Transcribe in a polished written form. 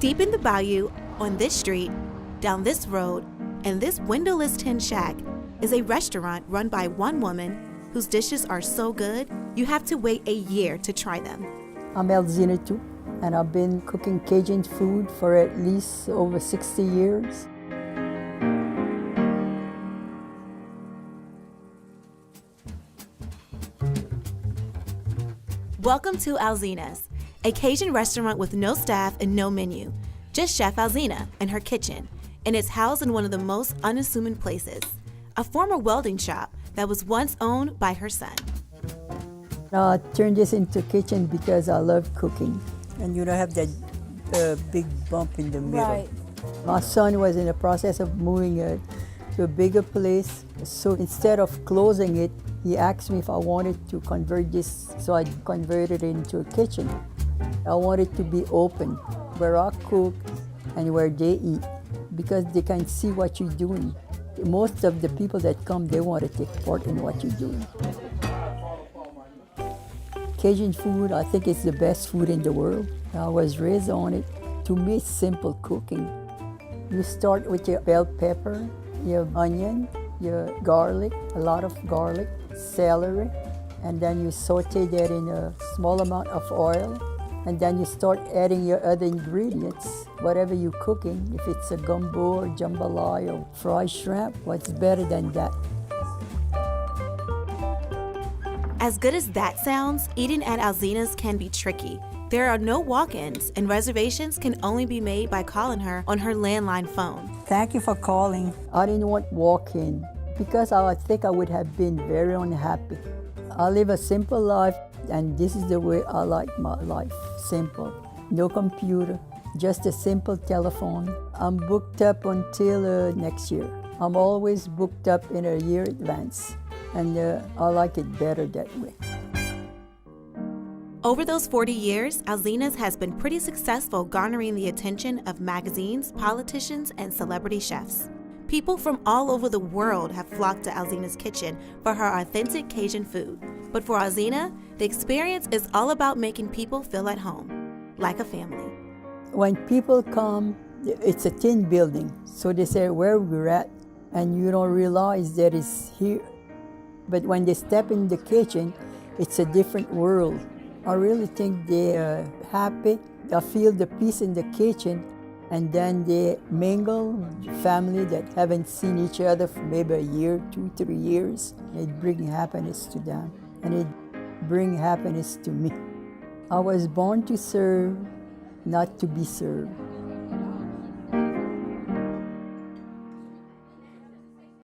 Deep in the bayou, on this street, down this road, and this windowless tin shack is a restaurant run by one woman whose dishes are so good you have to wait a year to try them. I'm Alzina too, and I've been cooking Cajun food for at least over 60 years. Welcome to Alzina's, a Cajun restaurant with no staff and no menu, just Chef Alzina and her kitchen, and it's housed in one of the most unassuming places, a former welding shop that was once owned by her son. I turned this into a kitchen because I love cooking. And you don't have that big bump in the middle. Right. My son was in the process of moving to a bigger place, so instead of closing it, he asked me if I wanted to convert this, so I converted it into a kitchen. I wanted to be open, where I cook and where they eat, because they can see what you're doing. Most of the people that come, they want to take part in what you're doing. Cajun food, I think it's the best food in the world. I was raised on it. To me, it's simple cooking. You start with your bell pepper, your onion, your garlic, a lot of garlic, celery, and then you saute that in a small amount of oil, and then you start adding your other ingredients, whatever you're cooking. If it's a gumbo or jambalaya or fried shrimp, what's better than that? As good as that sounds, eating at Alzina's can be tricky. There are no walk-ins, and reservations can only be made by calling her on her landline phone. Thank you for calling. I didn't want walk-in because I think I would have been very unhappy. I live a simple life, and this is the way I like my life, simple. No computer, just a simple telephone. I'm booked up until next year. I'm always booked up in a year advance, and I like it better that way. Over those 40 years, Alzina's has been pretty successful garnering the attention of magazines, politicians, and celebrity chefs. People from all over the world have flocked to Alzina's kitchen for her authentic Cajun food. But for Alzina, the experience is all about making people feel at home, like a family. When people come, it's a tin building, so they say where we're at, and you don't realize that it's here. But when they step in the kitchen, it's a different world. I really think they're happy. I feel the peace in the kitchen, and then they mingle, family that haven't seen each other for maybe a year, 2, 3 years. It brings happiness to them, and it brings happiness to me. I was born to serve, not to be served.